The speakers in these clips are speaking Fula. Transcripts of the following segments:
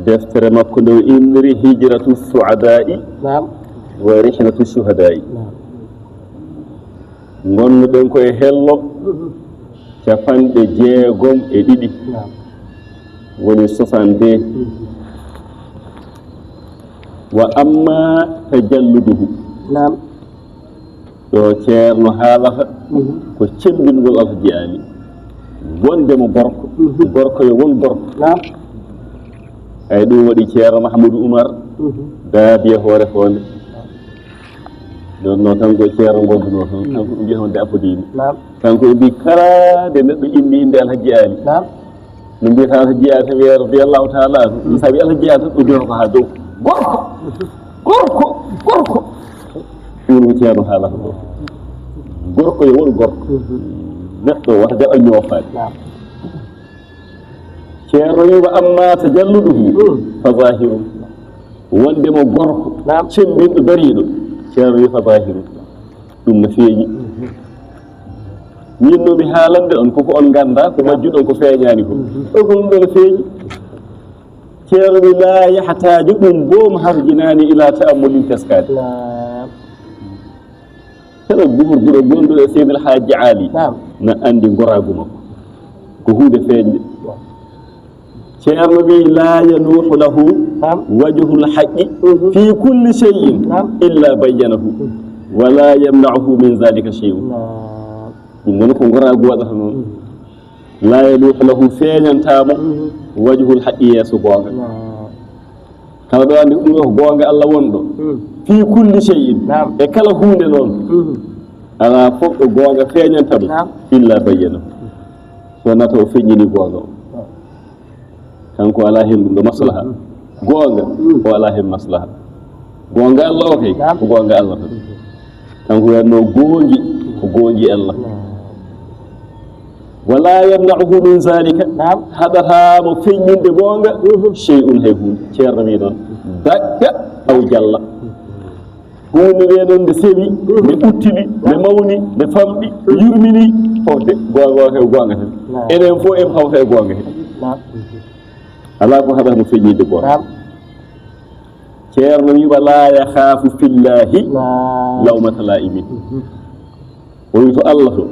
deftere makko nde indiri hijratu suada'i wa rihlatu shuhada'i gonnuɗen koye hello capanɗe jeegom e ɗiɗi woni 62 wa amma tajalluduhu ɗo ceerno haalata ko cembingol alhaji ali wondemo gorko gorko yo won gorko ay ɗum waɗi ceerno mahamadou oumar daabi e hoore fonde ɗon noon kanko ceerno gonduno toon kanko ɗum wiya honde appodini kanko e mbi kala nde neɗɗo inni inde alhaji ali no mbiyata alhaji ali tan wiya radiyallahu taala anu sa wi alhaji ali tan ɗo jona ko ha dow gorko gorko gorko ɗum ko ceerno haalata ɗo gorko yo won gorko neɗɗo wata jaɓa ñoofaade ceerno wi wa amma tajalluduhu fa zahirum wondemo gorko cembinɗo dariiɗo ceerno wi fa zahirum ɗum no feeñi min no mi haalande on koko on ganda ko majjuɗon ko feeñani ko ɗo ko ɗum ɗo no feeñi ceerno wi la yahtaju ɗum boom harjinani ila ta'ammulin teskade kala gurduɗo gonɗuɗo e seydil haji ali na andi goragu makko ko hunde feeñde ceerno wi la yanuhu lahu wajhu lhaqqi fi kulli shay'in illa bayyanahu wala yamna'uhu min dhalika shay'un ɗum noon ko goragu waɗata noon la yanuhu lahu feeñantamo wajhu lhaqqi yeeso goonga kala ɗo andi ɗum ko goonga Allah wonɗo fi kulli shay'in e kala hunde noon ala fof ɗo goonga feeñanta ɗum illa bayyana wonata o feññini goonga o kanko ala hen ɗum ɗo maslaha goonga o ala hen maslaha goonga Allah o kay ko goonga Allah tan kanko wiyatno goongi ko goongi Allah wala yamna'uhu min zalika haɗatamo feññinde goonga shay'un hay hunde ceerno wi noon dagga aw jalla hunde nde noon nde sewi nde ɓuttini nde mawni nde famɗi yurmini fofde goonga o kay goonga tan enen fof en hawta e goonga he ala ko haɗatmo feññinde goonga ceerno wi wala yakhafu fillahi lawmata la'imin o wi to Allah to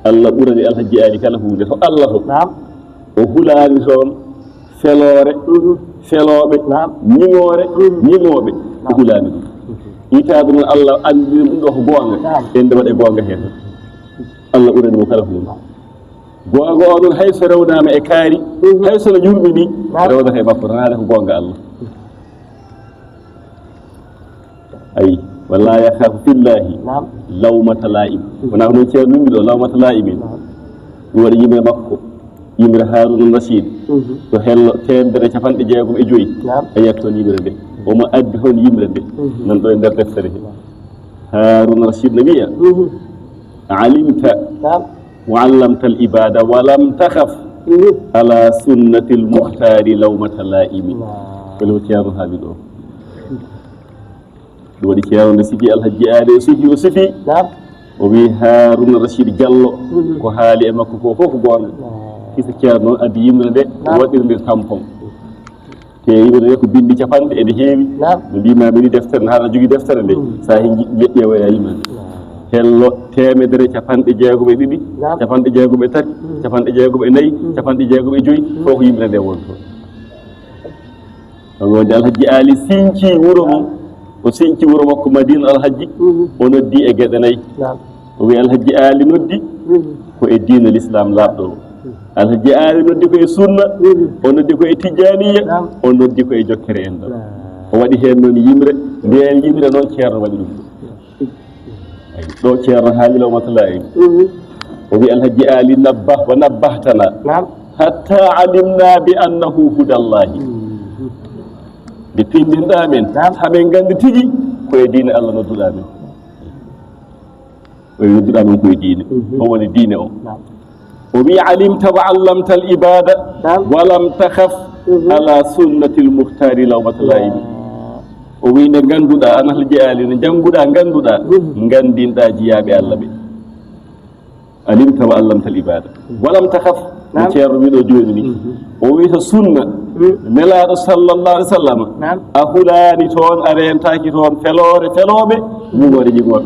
Allah ɓurani alhaji ali kala hunde to Allah to o hulani toon feloore feloɓe ñiŋore ñiŋoɓe o hulani ɗum yitade noon Allah andi ɗum ɗo ko goonga en nde waɗe goonga hen Allah ɓuranimo kala hunde goonga o noon hayso rewnama e kaari hayso no yurmini rewnata e makko tanade ko goonga Allah ayi walla yakhafu fillahi lawmata la'im wona ko noon ceerno wimmi ɗo lawmata la'imin ɗum waɗi yimre makko yimre Haruna Rashid to hello 165 a yiyat toon yimre nde omo addi toon yimre nde nan ɗo e nder deftere he Haruna Rashid no wiya alimta wa allamta al ibada wa lam takhaf ala sunnati al muhtari lawmata la'imi welo ceerno haali ɗo ɗum waɗi ceerno nde sifi alhaji ali o sifi o wi Haruna Rashid Diallo ko haali e makko ko fof ko goonga hisa ceerno noon addi yimre nde waɗirndir tampon te yimre nde ko bindi capanɗe ene heewi no mbimaɓe ni deftere ne haɗa jogui deftere nde sa he ƴeewoya yimre nde hello 160 capanɗe jeegom e tati capanɗe jeegom e nayyi capanɗe jeegom e joyyi fof ko yimre nde woni toon wonde alhaji ali sinci wuuro mum o sinci wuuro makko Madina alhaji o noddi e gueɗe nayyi o wi alhaji ali noddi ko e diina l'islam laaɓɗo o alhaji ali noddi ko e sunna o noddi ko e tijaniya o noddi ko e jokkere en ɗo o waɗi hen noon yimre nden yimre noon ceerno waɗi ɗum ɗo ceerno haali lawmatulahi o wi alhaji ali nabbah wa nabbahtana hatta alimna bi annahu hudallahi nde pindinɗa men haɓen gandi tigui koye diine Allah nodduɗa men o nodduɗa men koye diine o woni diine o o wi alimta wa allamta al ibada wa lam takhaf ala sunnati al muhtari lawmatulahi o wi nde ganduɗa an alhaji ali ne jannguɗa ganduɗa gandinɗa jiyaɓe Allah ɓe alimta wa allamta al ibada wa lam takhaf no ceerno wiɗo joni ni o wi to sunna nelaɗo sallallahu alih w sallam a hulani toon a rentaki toon feloɓe ñugore ñigoɓe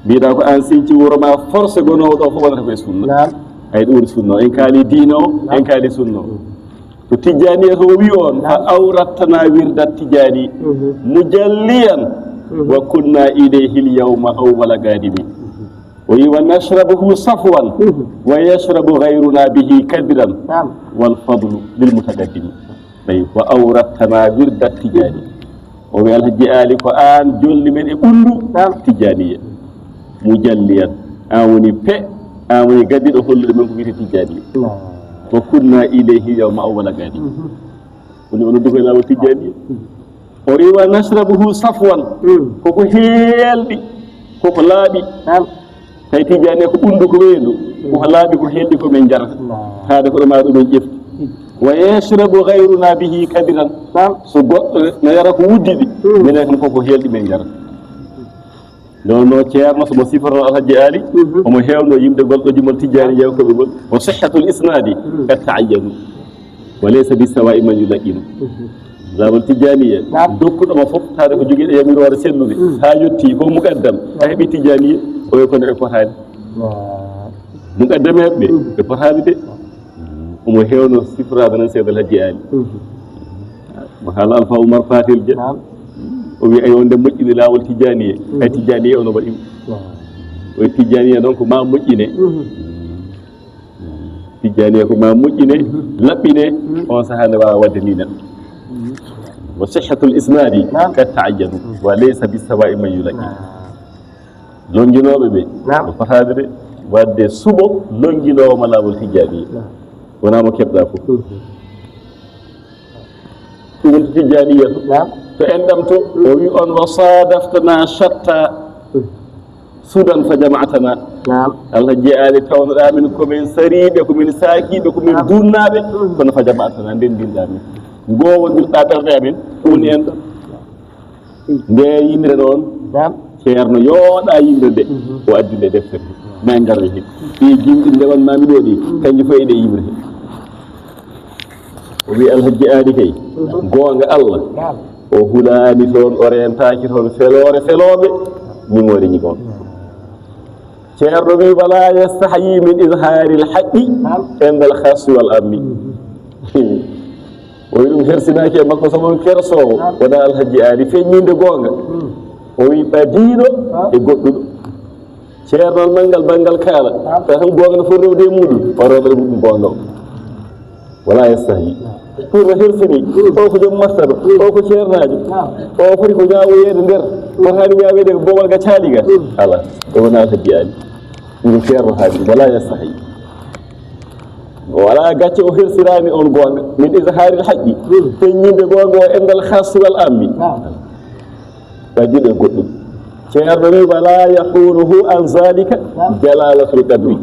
mbiɗa ko an sinci wuuro ma force gonowo ɗo fof wonata koye sunna ay ɗum woni sunna o en kaali diina o en kaali sunna o ko tijjani e to wi on fa awrattana wirdat tijjani mujalliyan wa kunna ilayhi l yawma awwala gadimi o wi wa nashrabuhu safwan wa yashrabu gayruna bihi kadiran walfadlu lilmutaqaddimi ayi wa awrattana wirdat tijjani o wi alhaji ali ko an jolli men e ɓullu tijjaniya mujalliyan an woni an woni gaddiɗo hollude men ko wiyete tijjaniya wa kunna ilayhi yawma awwala gadi woni ono dugoy lawol tijjaniya o riwa nashrabuhu safwan koko heelɗi koko laaɓi tawi tijjaniya ko ɓundu ko weyndu koko laaɓi ko heelɗi komin jarata haade ko ɗo ma ɗumen ƴefti wa yashrabu gayruna bihi kadiran so goɗɗo no yara ko wuddiɗi minen kam koko heelɗi men jarata nono ceerno somo sifato alhaji ali omo hewno yimɓe golɗo jumol tijjani yewkoɓe gol o sihhatul isnadi kad ta'ayyanu wa laysa bisawa'i man yulaqinu lawol tijjaniya dokkuɗoma fof taade ko joguiɗo yamirore sellude ha yetti ko muqaddam a heeɓi tijjaniya o wi kono ɓe potani muqaddameɓe ɓe potani de omo hewno sifrade nan seydo alhaji ali mo haala alpha oumar fatil dia o wi ay wonde moƴƴini laawol tijjaniye ay tijjaniye ono waɗi o wi tijjaniye noon ko ma moƴƴine tijjaniye ko ma moƴƴine laɓɓine on sahaa nde wawa wadde ni neɗɗo wa sihhatul isnadi kad ta'ayyanu wa laysa bisawa'i man yulaqi longinoɓe ɓe o fotade de wadde suɓo longinowoma laawol tijjaniye wona mo keɓɗa fof ɗum wonto tijjaniye to enɗam to o wi on wa sadaftana shatta sudan fa jama'atana alhaji ali tawnoɗa min komin sariɓe komin saakiɓe komin dunnaɓe kono fa jama'atana ndendinɗa min gowodirɗa ɓerɗe amen ɗum woni en ɗon nde yimre ɗon ceerno yooɗa yimre nde o addinde deftere ma en garwe hen ɗi jimɗi ndewanmami ɗo ɗi kanƴi fof eɗe yimre he o wi alhaji ali kay goonga allah o hulani toon o rentaki toon feloɓe ñimore ñigon ceerno wi wala yastahyi min ishari l haqqi inde al khassi wal ammi o wi ɗum hersinaki e makko somon kersowo wona alhaji ali feññinde goonga o wi ɓadiɗo e goɗɗuɗo ceernol manngal banggal kaala tawa tan goonga no foti rewde e muɗum o rewɓe muɗum goonga o wala yastahyi pour no hersini o ko joom martaba o ko ceernajo o foti ko ñawoyede nder fotani ñawede ko bomal ga caali ga ala o wona alhaji ali ɗum ceerno haali wala yastahyi wala gacce o hersirani on goonga min isharil haqqi feññinde goonga o endal khassi wal ammi ɓadiɗo e goɗɗum ceerno wi wala yahunuhu an zalika jalalatul qadri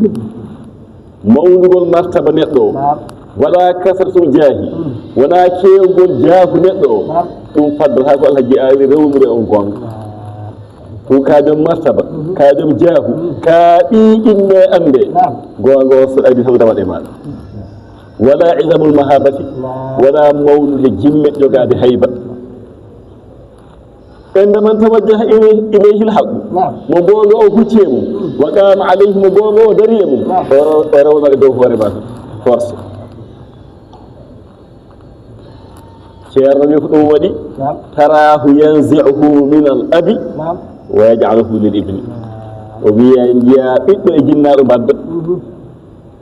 mawnugol martaba neɗɗo o wala kasratul jaahi wona kewgol jaahu neɗɗo o ɗum faddata ko alhaji ali rewnude on goonga ɗum ka joom martaba ka joom jaahu ka ɓi inne ande goonga o so adi taw dawaɗe maɗa wala isamul mahabati wona mawnude jimme jogade hayba عندما توجه إليه الحق مبوغ أو كتيم وقام عليه مبوغ أو دريم ورونا لدو فوربا فرص شير يفتو ودي تراه ينزعه من الأبي ويجعله للابن وبيان جاء إدو جنار بد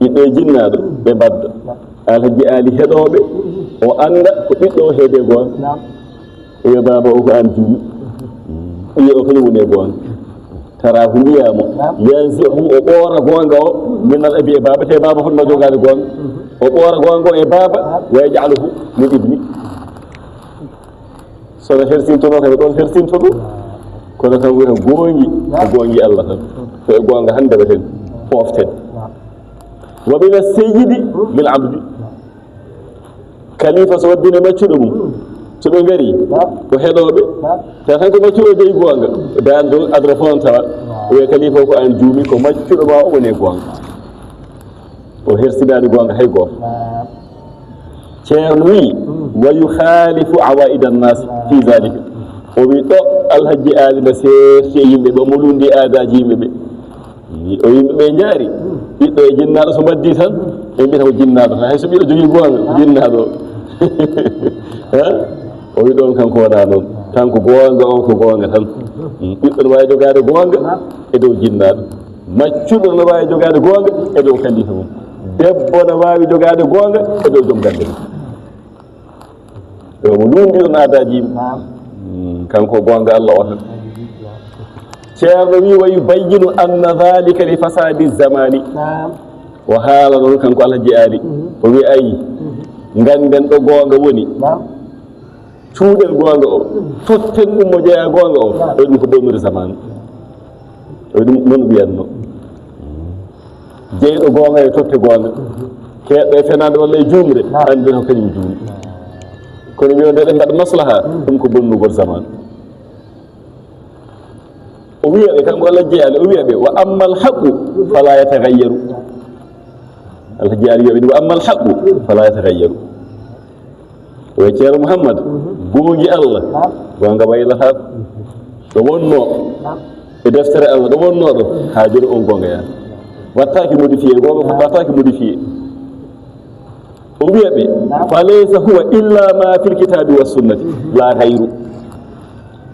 إدو جنار ببد الهجي آلي هدوبي وأند إدو هدي قوان ويا بابا أو أن جومي ويا أخي وني قوان تراه نيامو ينزعه وقورا قوان من الأبي بابا تي بابا فلما جوغاني قوان وقورا قوان قوان بابا ويجعله للابن sono hersintono tawi ɗon hersintoɗo kono tan wiyata goongi Allah tan so e goonga hannde ɓe ten poften wa min asseyidi lil abdi kalifa so waddino maccuɗo mum so ɓe ngari ko heɗoɓe ta tan ko maccuɗo jeyi goonga dande adra fon tawa wiya kalifa ko an juumi ko maccuɗo ma o woni goonga o hersinani goonga hay goto ceerno wi wa yukhalifu awaida annas fi dhalika o wi ɗo alhaji ali nde seerti e yimɓe ɓe mo lundi aadaji yimɓe ɓe o yimɓe ɓe jaari ɓiɗɗo e jinnaɗo so mbaddi tan ɓe mbiyata ko jinnaɗo tan hay so ɓiɗɗo jogui gonga ko jinnaɗo o wi ɗon kanko wona noon kanko gonga on ko gonga tan ɓiɗɗo ne wawi jogade gonga e dow jinnaɗo maccuɗo ne wawi jogade gonga e dow kalifa mum debbo ne wawi jogade gonga e dow joom galle mum mo lundiɗon aadaji yimɓe kanko gonga Allah o tan ceerno wi wa yubayyinu anna dhalika li fasadi zamani o haala noon kanko alhaji ali o wi ayi ganden ɗo gonga woni cuuɗel gonga o totten ɗum mo jeeya gonga o e ɗum ko ɗomiri zamanu o ɗum noon wiyanno jeyɗo gonga e totte gonga keeɗɗo e fenade walla e juumre andi ko kañum juumi kono wiyonde ɗe mbaɗa maslaha ɗum ko bonnugol zamanu o wiyaɓe kanko Allah jeeyale o wiyaɓe wa amma alhaqu fala yataghayyaru Allah jeeyali wiyaɓe wa amma alhaqu fala yataghayyaru o ceerno Mouhammad gongi Allah gonga waylata ɗo wonno e deftere Allah ɗo wonno ɗo ha joni on gonga yaha wattaki modifié gonga wattaki modifié o wiyaɓe fa laysa huwa illa ma fil kitabi wa sunnati la ghayru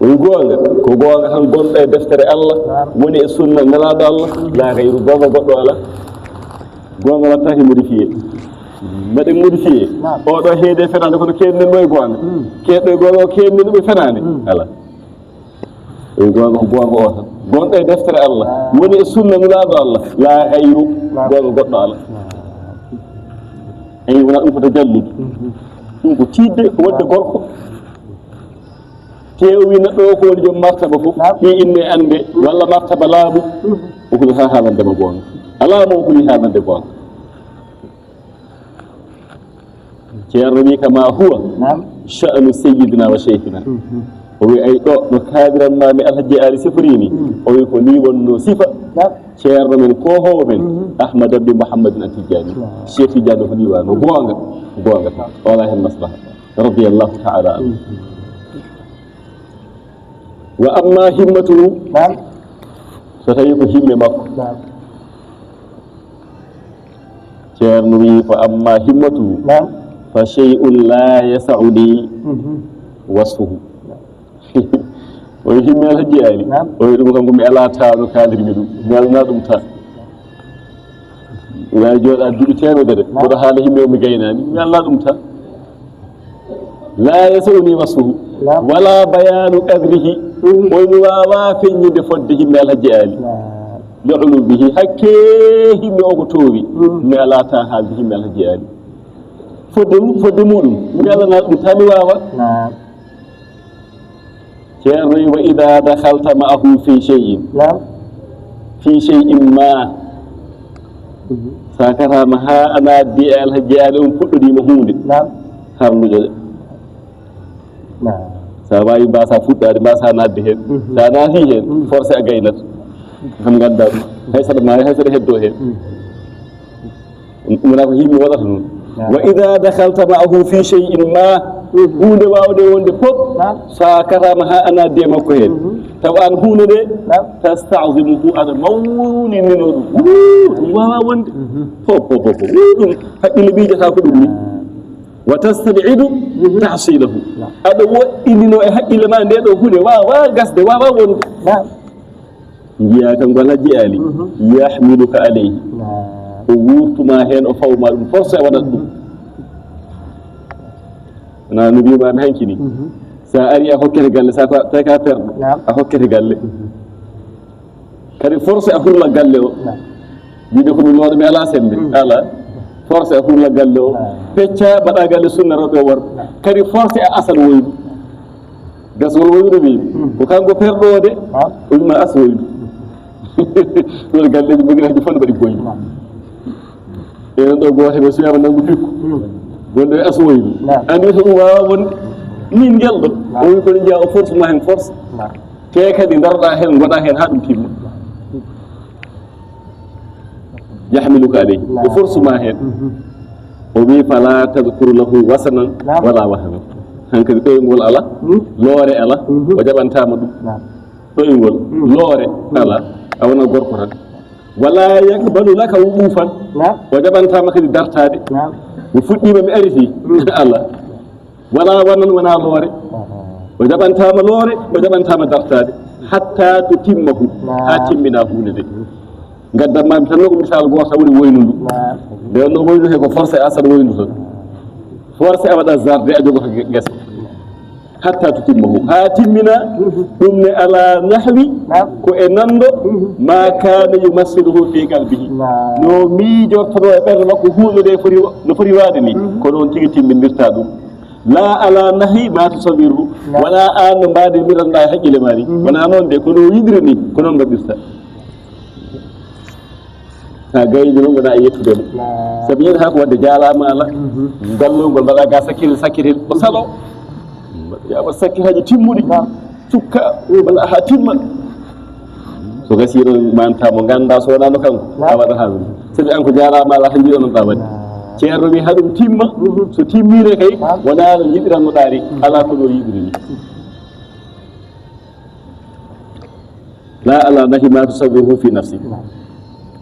o wi gonga ko gonga tan gonɗo e deftere Allah woni e sunna nelaɗo Allah la ghayru gonga goɗɗo ala gonga wattaki modifié mbaɗen modifié oɗo heede fenade kono kenɗen ɗo e gonga keɗɗo e gonga o kenɗen ɗum e fenade ala o wi gonga ko gonga o tan gonɗo e deftere Allah woni e sunna nelaɗo Allah la ghayru gonga goɗɗo ala eyi wona ɗum ko to jallude ɗum ko tidde ko wadde gorko te o wi neɗɗo o ko woni joom martaba fof ɓi inne ande walla martaba laamu o huli ha haalandema gonga alamo o huli haalande gonga ceerno wi kama huwa sha'nu sayyidina wa cheikhina o wi ay ɗo no kaadiranmami alhaji ali siforini o wi ko ni wonno sifa ceerno men kohowo men ahmad abdi mouhammadin atijani cheikh tidiane ko ni wano gonga gonga tan wala hen maslaha radiyallahu ta'ala anhu wa amma himmatuhu so tawi ko himme makko ceerno wi fa amma himmatuhu fa shay'un la yas'uni wasfuhu o wi himme alhaji ali o wi ɗum kanko mi ala taano kalirmi ɗum mi alana ɗum ta wawi jooɗa duuɓi temedere mboɗo haala himme o mi gaynani mi alana ɗum ta la yas'uni wasfuhu wala bayanu qadrihi oy mi wawa feññinde fodde himme alhaji ali yoɗolu bihi hakke himme o ko towi mi ala ta haalde himme alhaji ali fodde muɗum mi alana ɗum ta mi wawa ceerno wa ida dakhalta ma'ahu fi shay'in ma sakarama ha ana addi e alhaji ali on puɗɗodima hunde harnuƴo de sa wawi mbasa fuɗɗade mbasa nadde hen sa naati hen forcé a gaynata kam ganda ɗum hay saɗa maayi hay saɗa heddo hen wona ko yimɓe waɗata noon wa ida dakhalta ma'ahu fi shay'in ma hunde wawde wonde fof sa katama ha ana addi e makko hen taw an hunde nde tasta'zimuhu aɗa mawninino ɗum ɗum wawa wonde fof ɗum haqqille ɓiijata ko ɗum ni wa tastabi'idu tahsilahu aɗa woɗɗinino e haqqille ma nde ɗo hunde wawa gasde wawa wonde jiya kanko alhaji ali yahmiluka alayhi o wurtuma hen o fawma ɗum force e waɗat ɗum wona no mbimami hanki ni sa ari a hokkete galle sa tawi ka perɗo a hokkete galle kadi force a hurla galle o wiide komi looɗo mi ala sembe ala force a hurla galle o pecca mbaɗa galle sunna rewɓe o worɓe kadi force a asal woydu gasgol woydu wiimi ko kanko perɗo o de o wima as woydu ɗon galleji mbogiraji fof ne mbaɗi boydu enen ɗo goote ɓe suyama nanngu pikku gonɗo e asowoydu andi to ɗum wawa wonde min guelɗo o wi kono jiya o force ma hen force te kadi daroɗa hen goɗa hen ha ɗum timma yahmiluka alayhi o force ma hen o wi fala tadkuru lahu wasanan wala wahama hankadi ɗoyngol ala loore ala o jaɓantama ɗum ɗoyngol loore ala a wona gorko tan wala yakbalu laka wuɓufan o jaɓantama kadi dartade mi fuɗɗima mi ariti ala wala wanan wona loore o jaɓantama loore o jaɓantama dartade hatta to timmahu ha timmina hunde de gaddamami tan ko misal goto woni woynu ndu nde wonno woynu he ko forcé asat woynu toon forcé a waɗa jardin a jogoto guesa hatta to timmahu ha timmina ɗum ne ala nahwi ko e nando ma kana yumassiluhu fi qalbihi no miijortono e ɓerde makko hunde nde no foti waade ni ko noon tigi timminirta ɗum la ala nahi ma tusawiru wala an no mbadimiranɗa e haqqille ma ni wona noon de kono widiri ni ko noon mbaɗirta ha gayni noon wona yettudemo sabi yiɗa ha ko wadde jaalama ala gallogol mbaɗa ga sakkitel o salo yaɓa sakki haji timmuɗi cukka walla ha timma so gasi ɗon manta mo ganda so wonano kanko a waɗat ha ɗum sabi an ko jarama ala tan jiɗanoɗa waɗi ceerno wi haɗum timma so timmire kay wona no jiɗirannoɗa ni ala ko no yiɗiri ni la ala nahi ma tusawiruhu fi nafsi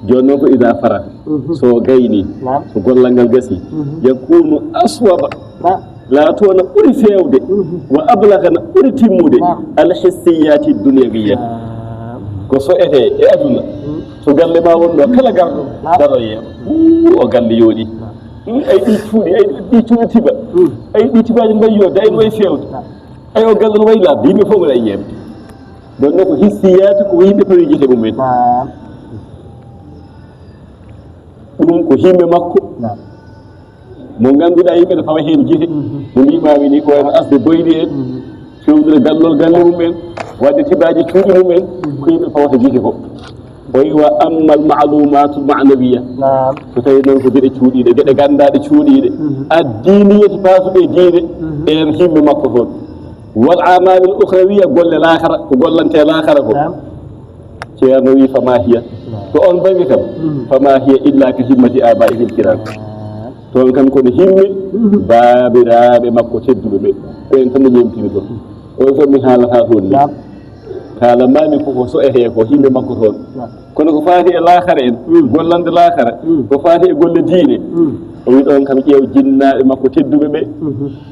joni noon ko ida fara so gayni so gollal ngal gasi yakunu aswaba laato no ɓuri fewde wa ablaga no ɓuri timmude alhissiyati dunyawiya ko so ete e aduna so galle ma wonɗo kala garɗo daroye o galle yooɗi ay ɗi cuuɗi ay ɗi cuuɗi tiba ay ɗi tibaji mbayi yodde ay no wayi fewde ay o galle no wayi labde yimɓe fof goɗa e yemde ɗon noon ko hissiyati ko yimɓe tawi jite mumen ɗum ko himɓe makko mo ngannduɗaa yimɓe ne fawa heen gite mo mbimami ni ko wayno asde boyɗi en fewnude gallol galle mumen wadde tibaaji cuuɗi mumen ko yimɓe fawata gite ko o wi wa amma al maalumatu manawiya so tawi noon ko geɗe cuuɗiɗe geɗe ganndaɗe cuuɗiɗe addiniyati paasuɓe diine en himɓe makko toon wal amali l ukhrawiya golle laakara ko gollante laakara ko ceerno wi fama hiya to on bangi kam fama hiya illa ka himmati abaihil kiram toon kam kono himɓe baabiraaɓe makko tedduɓe ɓe ɓen tan no ñemtini toon on fof mi haalata toon ni haalanmami koko so ehee ko himɓe makko toon kono ko faati e laakara en gollande laakara ko faati e golle diine o wi ɗon kam ƴeew jinnaaɓe makko tedduɓe ɓe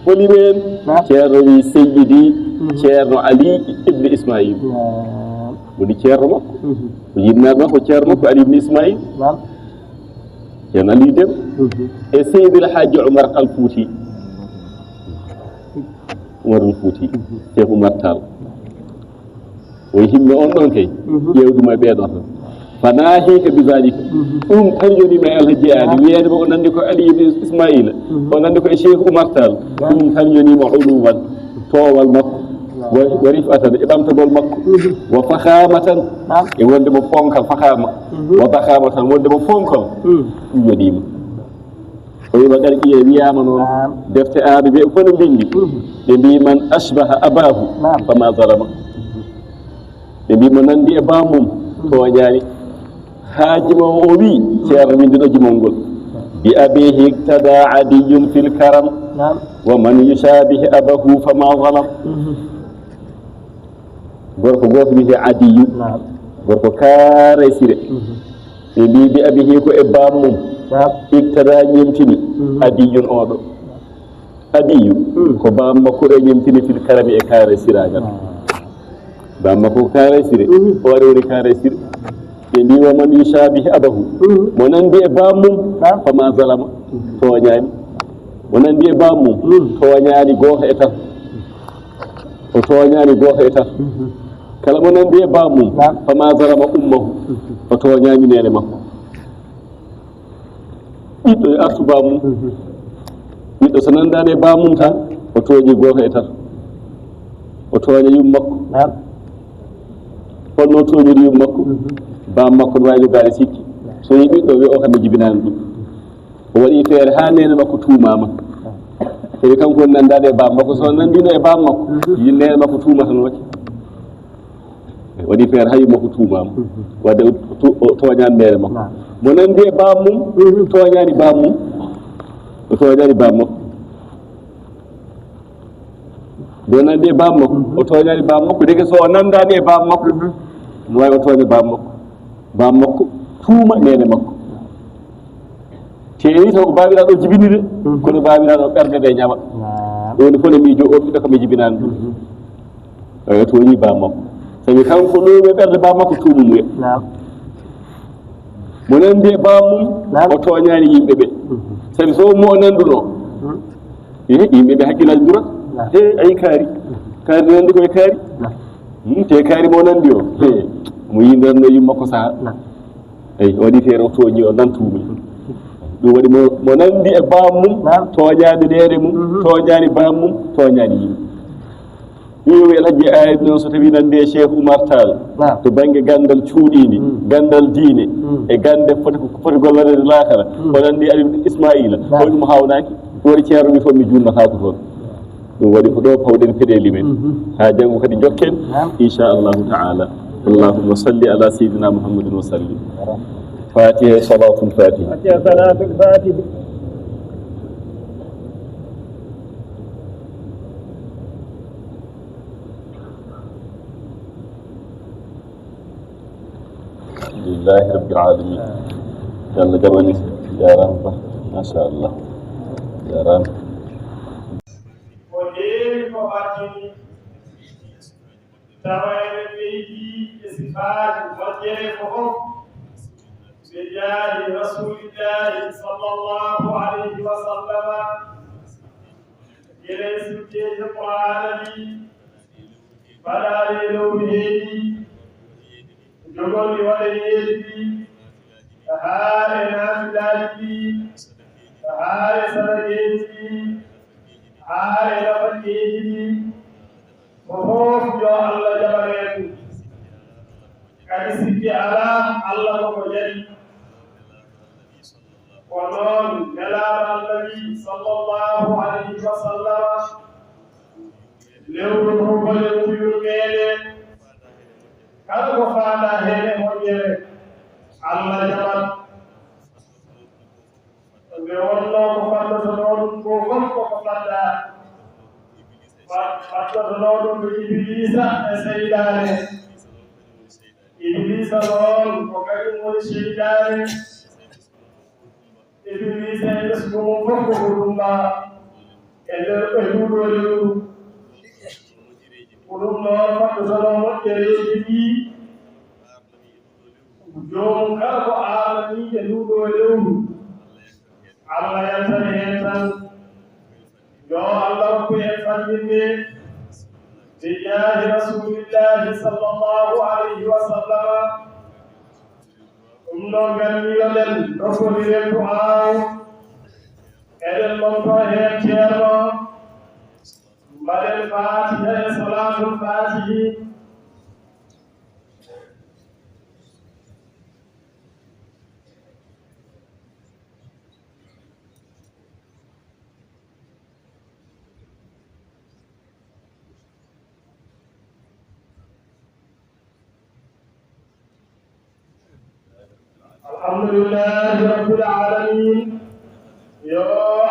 holimen ceerno wi seyyidi ceerno ali ibne ismail woni ceerno makko o jinnaaɓe makko ceerno makko ali ibne ismail ceerno ali dem e seydil haji oumar al fouti oumar al fouti cheikh oumar tall o yimɓe on ɗon kay ƴeewduma e ɓeeɗo tan fanahika bisalika ɗum tan jonima e alhaji ali wiyede mo o nandi ko ali ibne ismaila o nandi ko e cheikh oumar tall ɗum tan jonima uluman toowal makko wa rifatan e ɓamtagol makko wa fahamatan e wonde mo fonkal fahama wa bahamatan wonde mo fonkal ɗum yonima o wima kadi ƴiye wiyama noon defte aɓe ɓe fof no bindi ɓe mbi man ashbaha abahu fama zalama ɓe mbi mo nandi e bamum toñani haajima o wi ceerno windino jimol ngol bi abihi iktada adiyum fil karam wa man yushabihi abahu fama zalam gorko goto wiyete adiyu gorko kaare sire ɓe mbi bi abihi ko e bammum iktada ñemtini adiyun oɗo adiyu ko bam makko ɗo ñemtini fil karami e kaare siragal bam makko ko kaare sire o wari woni kaare sire ɓe mbi wa man yushabihi abahu mo nandi e bammum fama zalama toñani mo nandi e bammum toñani goto e tati o toñani goto e tati kala mo nandi e bammum fama zalama ummahu o toñani nene makko ɓiɗɗo e artu bammum ɓiɗɗo so nandani e bammum tan o tooñi goto e tati o tooña yum makko holno tooñiri yum makko bam makko no wawi jogaade sikki so yi ɓiɗɗo wi o kam mi jibinani ɗum o waɗi feere ha nene makko tuumama tawi kanko woni nandade e bam makko so nandino e bam makko yi nene makko tuumata no waɗi waɗi feere ha yum makko tuumama wadde o toñani nene makko mo nandi e bammum toñani bammum o tooñani bam makko do nande bam makko o tooñani bam makko deke so o nandani e bam makko mo wawi o tooña bam makko tuuma nene makko teeri taw ko babiraɗo jibinide kono babiraɗo ɓerde nde ñama ɗoni fof ne miijo o ɓiɗɗo ko mi jibinani ɗum o tooñi bam makko sabi kanko ɗoɓe ɓerde bam makko tuumumu e mo nandi e bam mum o tooñani yimɓe ɓe sabi so mo o nanduno yimɓe ɓe haqqillaji durat ayi kaari nandi koye kaari te kaari mo nandi o mo yindanno yimmakko saaha eyi o waɗi feere o tooñi o nantuumi ɗum waɗi mo nandi e bam mum tooñani nene mum tooñani bam mum tooñani yimɓe ƴeewi alhaji ayib noon so tawi nandi e cheikh oumar tall to banggue gandal cuuɗidi gandal diine e gande foti gollade laakara ko nandi ali ismaila ko ɗum hawnaki woori ceerno wi fof mi junnatako toon ɗum waɗi ko ɗo pawɗen peɗeli men ha janggo kadi jokken inchallahu taala اللهم صل على سيدنا محمد وسلم فاتحة صلاة الفاتحة صلاة الفاتحة الحمد لله رب العالمين يلا جبني يا رب ما شاء الله يا رب tawaye leydi e sifaaji moƴƴere ko fof ɓe jaari rasulillahi sallllahu alayhi wa sallama gelen sifteje qur'ana ɗi mbaɗaɗe lewru heedi jogolɗi waɗaneeji ɗi haare naafilaji ɗi haare sadakeji ɗi haare nafakeji ɗi fof yo Allah jaɓareeɗum kadi sikki alaa Allah koko jaɗi ko noon nelaaɗo Allah wi sallllahu alayhi wa sallama lewru hobole muyur meeɗen kala ko faada heene moƴƴere Allah jaɓat nde wonno ko faddoto ɗon ko fof koko faddaa fattotonoɗum ko iblisa e seydane iblisa noon ko kañum woni seydane iblisa e ɓesgu mum fof ko ɗumma e nder ɓe nduɗo lewru ko ɗum noon fattotono moƴƴereji ɗi jomum kala ko aanani e nduɗo lewru Allah yantani hen tan yo Allah ko en fandinde bi jaahi rasulillahi sallllahu alayhi wa sallama ɗum ɗon ganniyoɗen ɗofodiren ko aaw eɗen monto heen ceerno mbaɗen fatiha e salatul fatihi الحمد لله رب العالمين يا